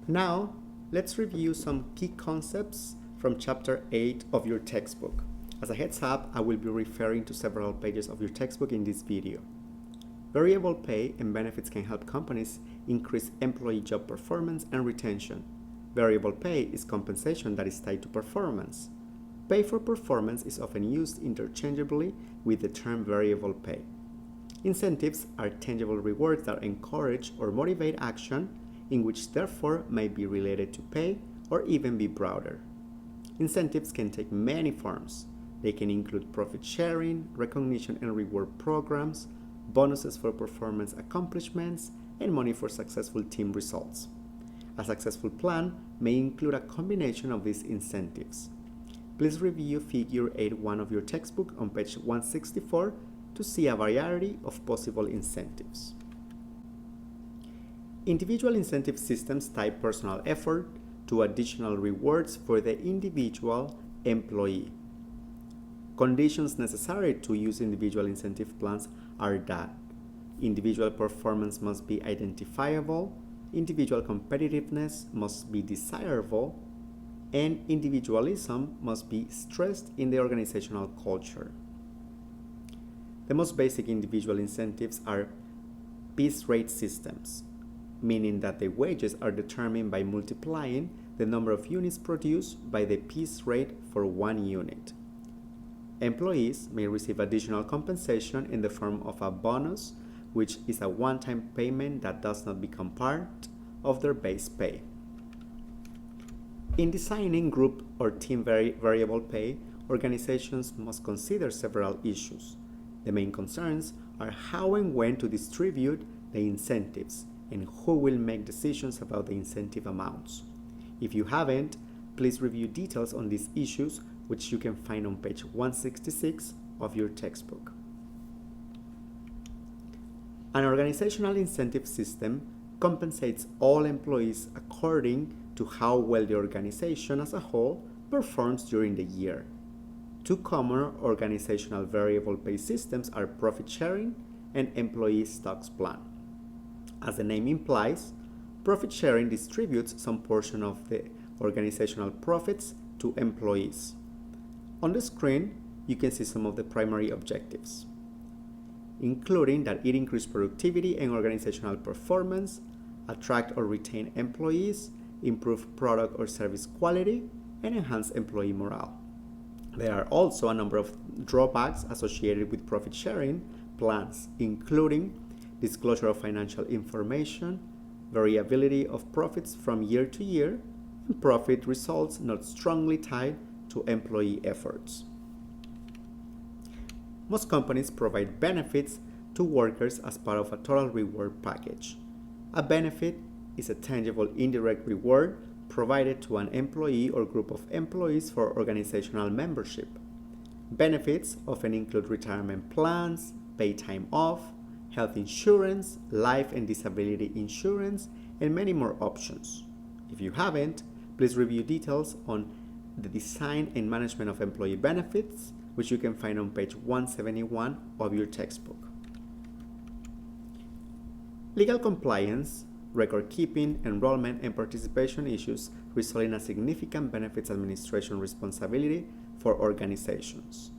Now, let's review some key concepts from Chapter 8 of your textbook. As a heads up, I will be referring to several pages of your textbook in this video. Variable pay and benefits can help companies increase employee job performance and retention. Variable pay is compensation that is tied to performance. Pay for performance is often used interchangeably with the term variable pay. Incentives are tangible rewards that encourage or motivate action, in which therefore may be related to pay or even be broader. Incentives can take many forms. They can include profit sharing, recognition and reward programs, bonuses for performance accomplishments, and money for successful team results. A successful plan may include a combination of these incentives. Please review Figure 8.1 of your textbook on page 164 to see a variety of possible incentives. Individual incentive systems tie personal effort to additional rewards for the individual employee. Conditions necessary to use individual incentive plans are that individual performance must be identifiable, individual competitiveness must be desirable, and individualism must be stressed in the organizational culture. The most basic individual incentives are piece rate systems, meaning that the wages are determined by multiplying the number of units produced by the piece rate for one unit. Employees may receive additional compensation in the form of a bonus, which is a one-time payment that does not become part of their base pay. In designing group or team variable pay, organizations must consider several issues. The main concerns are how and when to distribute the incentives and who will make decisions about the incentive amounts. If you haven't, please review details on these issues, which you can find on page 166 of your textbook. An organizational incentive system compensates all employees according to how well the organization as a whole performs during the year. Two common organizational variable pay systems are profit sharing and employee stocks plan. As the name implies, profit sharing distributes some portion of the organizational profits to employees. On the screen, you can see some of the primary objectives, including that it increases productivity and organizational performance, attract or retain employees, improve product or service quality, and enhance employee morale. There are also a number of drawbacks associated with profit sharing plans, including disclosure of financial information, variability of profits from year to year, and profit results not strongly tied to employee efforts. Most companies provide benefits to workers as part of a total reward package. A benefit is a tangible indirect reward provided to an employee or group of employees for organizational membership. Benefits often include retirement plans, paid time off, health insurance, life and disability insurance, and many more options. If you haven't, please review details on the design and management of employee benefits, which you can find on page 171 of your textbook. Legal compliance, record keeping, enrollment, and participation issues result in a significant benefits administration responsibility for organizations.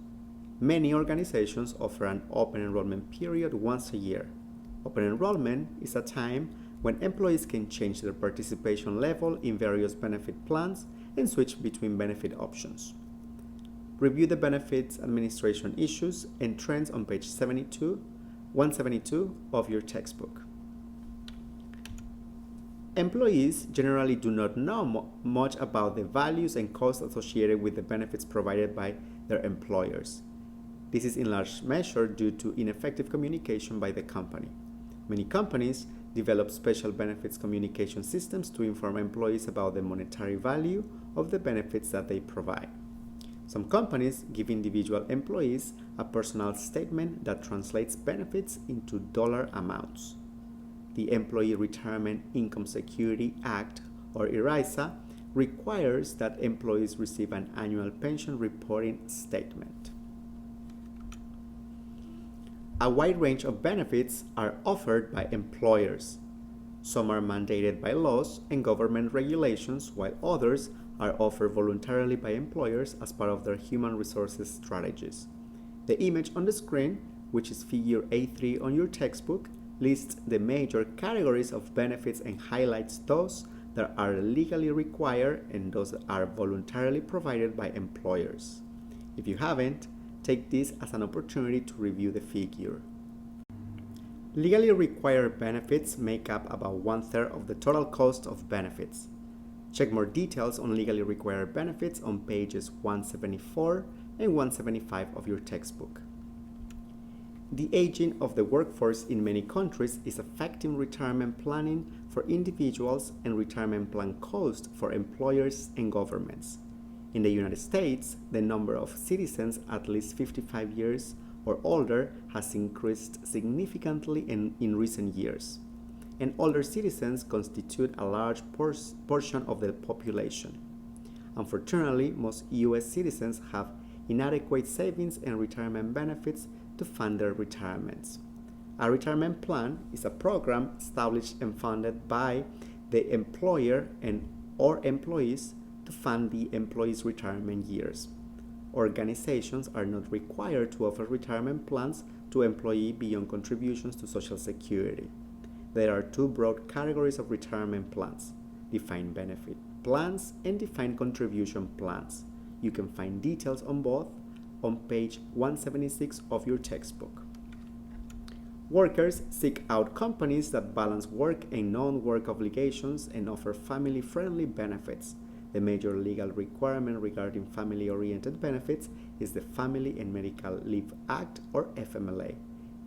Many organizations offer an open enrollment period once a year. Open enrollment is a time when employees can change their participation level in various benefit plans and switch between benefit options. Review the benefits administration issues and trends on page 172 of your textbook. Employees generally do not know much about the values and costs associated with the benefits provided by their employers. This is in large measure due to ineffective communication by the company. Many companies develop special benefits communication systems to inform employees about the monetary value of the benefits that they provide. Some companies give individual employees a personal statement that translates benefits into dollar amounts. The Employee Retirement Income Security Act, or ERISA, requires that employees receive an annual pension reporting statement. A wide range of benefits are offered by employers. Some are mandated by laws and government regulations, while others are offered voluntarily by employers as part of their human resources strategies. The image on the screen, which is figure A3 on your textbook, lists the major categories of benefits and highlights those that are legally required and those that are voluntarily provided by employers. If you haven't, take this as an opportunity to review the figure. Legally required benefits make up about 1/3 of the total cost of benefits. Check more details on legally required benefits on pages 174 and 175 of your textbook. The aging of the workforce in many countries is affecting retirement planning for individuals and retirement plan costs for employers and governments. In the United States, the number of citizens at least 55 years or older has increased significantly in recent years, and older citizens constitute a large portion of the population. Unfortunately, most U.S. citizens have inadequate savings and retirement benefits to fund their retirements. A retirement plan is a program established and funded by the employer or employees to fund the employee's retirement years. Organizations are not required to offer retirement plans to employees beyond contributions to Social Security. There are two broad categories of retirement plans: defined benefit plans and defined contribution plans. You can find details on both on page 176 of your textbook. Workers seek out companies that balance work and non-work obligations and offer family-friendly benefits. The major legal requirement regarding family-oriented benefits is the Family and Medical Leave Act, or FMLA.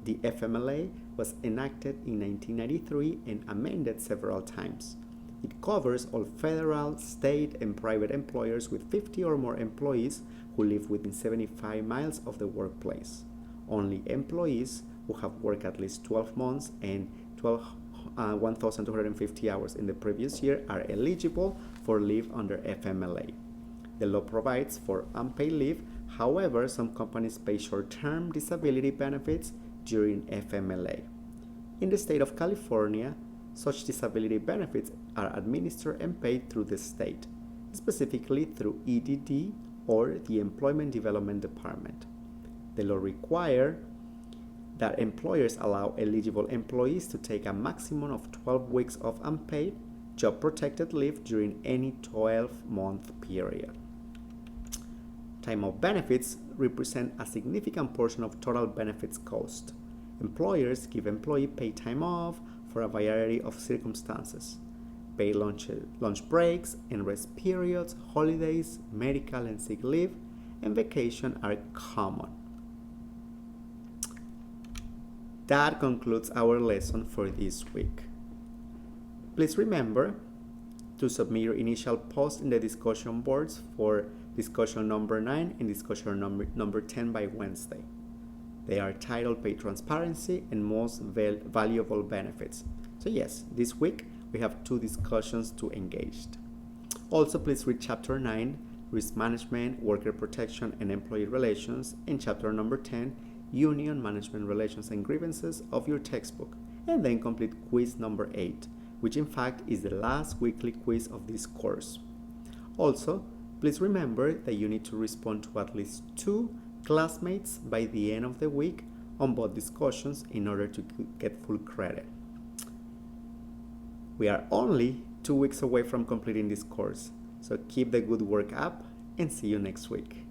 The FMLA was enacted in 1993 and amended several times. It covers all federal, state, and private employers with 50 or more employees who live within 75 miles of the workplace. Only employees who have worked at least 12 months and 1,250 hours in the previous year are eligible for leave under FMLA. The law provides for unpaid leave. However, some companies pay short-term disability benefits during FMLA. In the state of California, such disability benefits are administered and paid through the state, specifically through EDD or the Employment Development Department. The law requires that employers allow eligible employees to take a maximum of 12 weeks of unpaid, job-protected leave during any 12-month period. Time off benefits represent a significant portion of total benefits cost. Employers give employees paid time off for a variety of circumstances. Paid lunch breaks and rest periods, holidays, medical and sick leave, and vacation are common. That concludes our lesson for this week. Please remember to submit your initial post in the discussion boards for discussion number 9 and discussion number 10 by Wednesday. They are titled Pay Transparency and Most Valuable Benefits. So yes, this week we have 2 discussions to engage. Also, please read Chapter 9, Risk Management, Worker Protection, and Employee Relations, and Chapter number 10, Union Management Relations and Grievances of your textbook, and then complete quiz number 8, which in fact is the last weekly quiz of this course. Also, please remember that you need to respond to at least 2 classmates by the end of the week on both discussions in order to get full credit. We are only 2 weeks away from completing this course, so keep the good work up and see you next week.